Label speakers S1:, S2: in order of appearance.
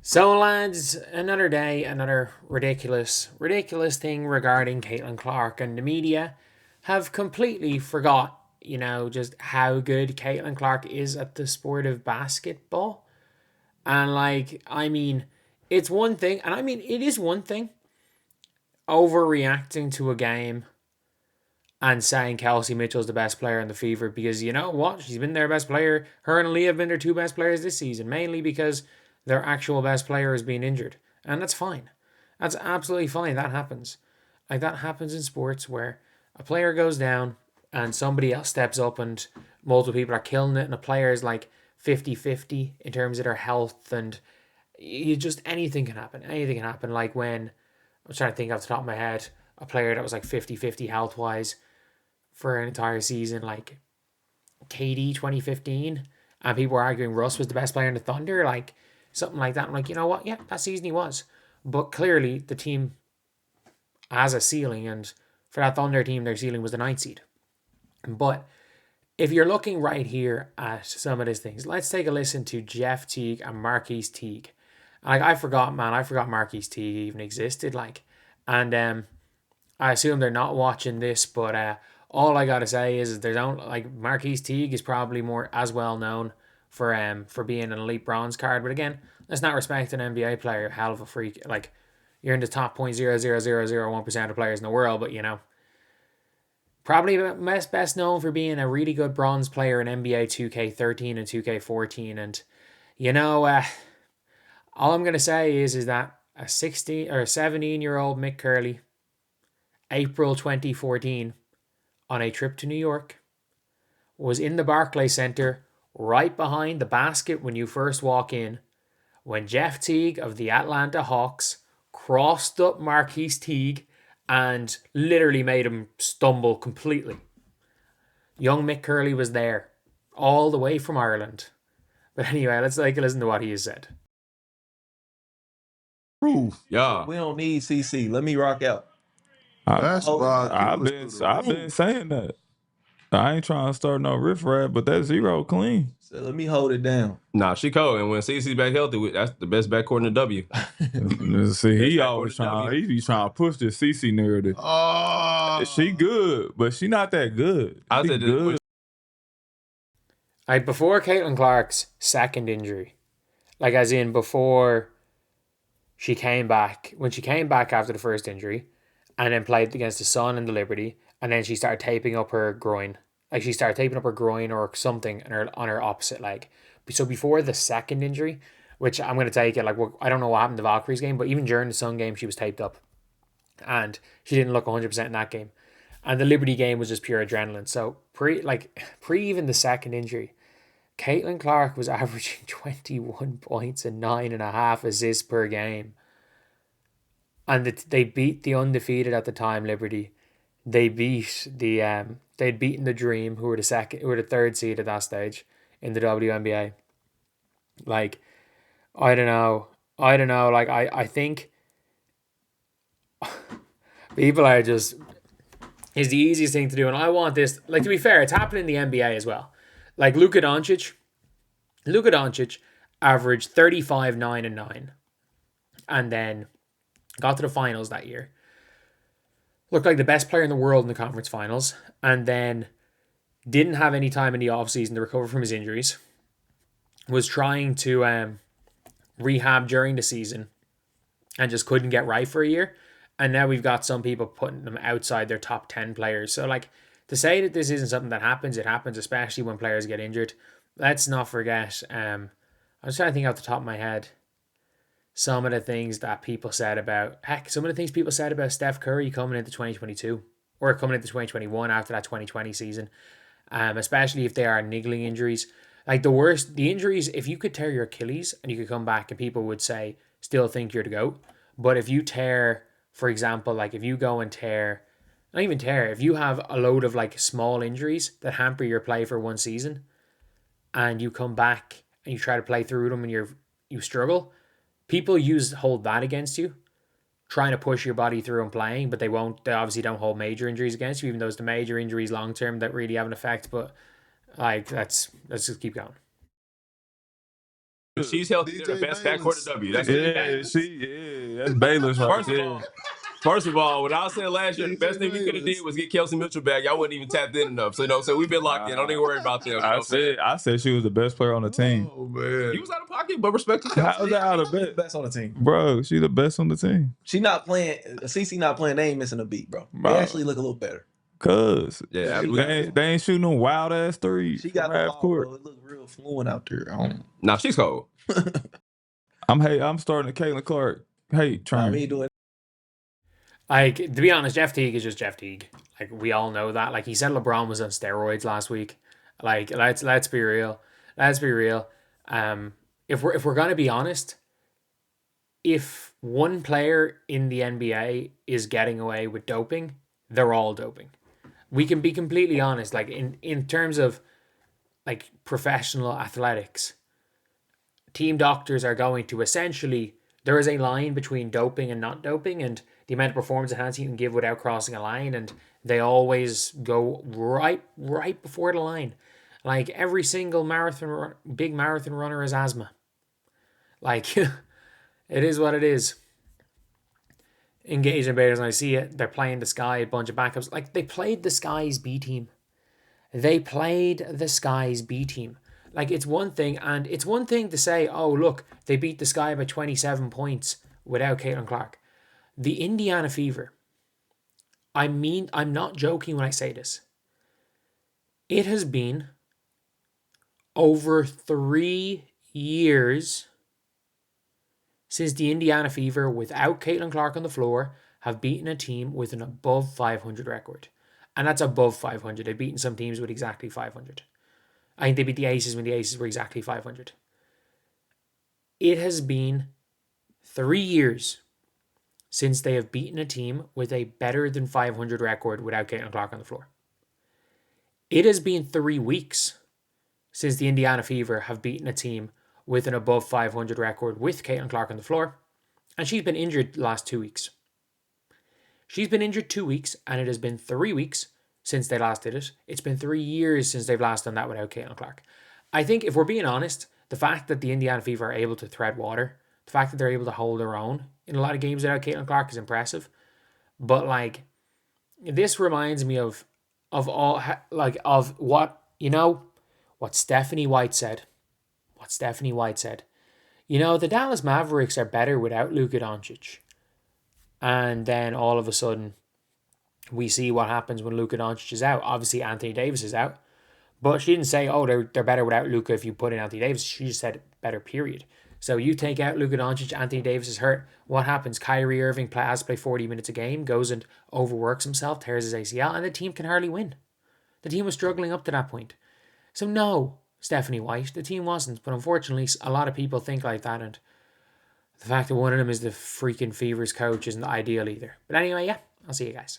S1: So, lads, another day, another ridiculous thing regarding Caitlin Clark, and the media have completely forgot, just how good Caitlin Clark is at the sport of basketball. And, it's one thing, and it is one thing overreacting to a game and saying Kelsey Mitchell's the best player in the Fever because you know what? She's been their best player. Her and Leah have been their two best players this season, mainly because their actual best player has been injured. And that's fine. That's absolutely fine. That happens. Like that happens in sports where a player goes down and somebody else steps up and multiple people are killing it and a player is like 50-50 in terms of their health and you just anything can happen. Anything can happen. Like when I'm trying to think off the top of my head, a player that was like 50-50 health wise for an entire season, like KD 2015, and people were arguing Russ was the best player in the Thunder, like something like that. I'm like, you know what? Yeah, that season he was. But clearly the team has a ceiling, and for that Thunder team, their ceiling was the ninth seed. But if you're looking right here at some of these things, let's take a listen to Jeff Teague and Marquise Teague. Like I forgot Marquise Teague even existed. And I assume they're not watching this, but all I gotta say is they don't like Marquise Teague is probably more as well known for being an elite bronze card. But again, let's not respect an NBA player. Hell of a freak. Like you're in the top 0.00001% of players in the world, but probably best known for being a really good bronze player in NBA 2K13 and 2K14. And you know, all I'm gonna say is that a 16 or 17-year-old Mick Curley, April 2014, on a trip to New York, was in the Barclays Center right behind the basket when you first walk in, when Jeff Teague of the Atlanta Hawks crossed up Marquise Teague and literally made him stumble completely. Young Mick Curley was there, all the way from Ireland. But anyway, let's take a listen to what he has said.
S2: Proof.
S3: Yeah.
S2: We don't need CC. Let me rock out.
S4: That's why
S5: I've been saying that. I ain't trying to start no riffraff, but that zero clean.
S2: So let me hold it down.
S3: Nah, she cold. And when CC's back healthy, that's the best backcourt in the W.
S5: See, he always trying. He be trying to push this CC narrative. She good, but she not that good.
S3: I
S5: She
S3: said
S5: good.
S1: Like before Caitlin Clark's second injury, like as in before she came back, when she came back after the first injury, and then played against the Sun and the Liberty, and then she started taping up her groin. Like she started taping up her groin or something on her opposite leg. So before the second injury, which I'm going to take it, like I don't know what happened to Valkyrie's game, but even during the Sun game, she was taped up. And she didn't look 100% in that game. And the Liberty game was just pure adrenaline. So pre even the second injury, Caitlin Clark was averaging 21 points and 9.5 assists per game. And they beat the undefeated at the time Liberty. They beat they'd beaten the Dream, who were the third seed at that stage in the WNBA. Like, I don't know. Like I think people are just is the easiest thing to do, and I want this. Like to be fair, it's happening in the NBA as well. Like Luka Doncic averaged 35, 9, and 9, and then got to the finals that year. Looked like the best player in the world in the conference finals, and then didn't have any time in the offseason to recover from his injuries. Was trying to rehab during the season and just couldn't get right for a year. And now we've got some people putting them outside their top 10 players. So, like, to say that this isn't something that happens, it happens, especially when players get injured. Let's not forget, I was trying to think off the top of my head, some of the things that people said about, some of the things people said about Steph Curry coming into 2022 or coming into 2021 after that 2020 season, especially if they are niggling injuries. Like the injuries, if you could tear your Achilles and you could come back and people would say, still think you're the GOAT. But if you tear, for example, like if you go and tear, not even tear, if you have a load of like small injuries that hamper your play for one season and you come back and you try to play through them and you struggle, people hold that against you, trying to push your body through and playing, but they obviously don't hold major injuries against you, even though it's the major injuries long term that really have an effect. But like let's just keep going.
S3: She's healthy. They're the best backcourt in W. That's
S5: that's Bayless right
S3: First of all, when I was saying last year, the best thing we could have did was get Kelsey Mitchell back. Y'all wasn't even tapped in enough. So, so we've been locked in. Don't even worry about them.
S5: I said she was the best player on the team.
S4: Oh man.
S3: He was out of pocket, but respect to
S5: How
S3: Kelsey.
S5: was that out of
S2: The
S5: bed?
S2: best on the team.
S5: Bro, she the best on the team.
S2: She not playing. CC not playing. They ain't missing a beat, bro. They actually look a little better.
S5: Cause
S3: Yeah,
S5: they ain't shooting them wild ass threes.
S2: She got the
S5: half
S2: ball,
S5: court.
S2: bro. It look real fluent out there.
S3: Nah, she's cold.
S5: I'm starting a Caitlin Clark train.
S2: Me doing.
S1: Like, to be honest, Jeff Teague is just Jeff Teague. Like, we all know that. Like, he said LeBron was on steroids last week. Like, let's be real. Let's be real. If we're gonna be honest, if one player in the NBA is getting away with doping, they're all doping. We can be completely honest. Like, in terms of like professional athletics, team doctors are going to essentially, there is a line between doping and not doping, and the amount of performance enhancing you can give without crossing a line, and they always go right before the line. Like, every single big marathon runner has asthma. Like, it is what it is. Engaging Bears, and I see it. They're playing the Sky, a bunch of backups. Like, they played the Sky's B team. Like, it's one thing, and it's one thing to say, oh, look, they beat the Sky by 27 points without Caitlin Clark. The Indiana Fever, I mean, I'm not joking when I say this. It has been over 3 years since the Indiana Fever, without Caitlin Clark on the floor, have beaten a team with an above 500 record. And that's above 500. They've beaten some teams with exactly 500. I think they beat the Aces when the Aces were exactly 500. It has been 3 years since they have beaten a team with a better than 500 record without Caitlin Clark on the floor. It has been 3 weeks since the Indiana Fever have beaten a team with an above 500 record with Caitlin Clark on the floor. And she's been injured the last 2 weeks. She's been injured 2 weeks, and it has been 3 weeks since they last did it. It's been 3 years since they've last done that without Caitlin Clark. I think, if we're being honest, the fact that the Indiana Fever are able to tread water, the fact that they're able to hold their own in a lot of games without Caitlin Clark is impressive. But, like, this reminds me of what Stephanie White said. The Dallas Mavericks are better without Luka Doncic. And then all of a sudden, we see what happens when Luka Doncic is out. Obviously, Anthony Davis is out. But she didn't say, oh, they're better without Luka if you put in Anthony Davis. She just said better, period. So you take out Luka Doncic, Anthony Davis is hurt. What happens? Kyrie Irving has to play 40 minutes a game, goes and overworks himself, tears his ACL, and the team can hardly win. The team was struggling up to that point. So no, Stephanie White, the team wasn't. But unfortunately, a lot of people think like that, and the fact that one of them is the freaking Fever's coach isn't ideal either. But anyway, yeah, I'll see you guys.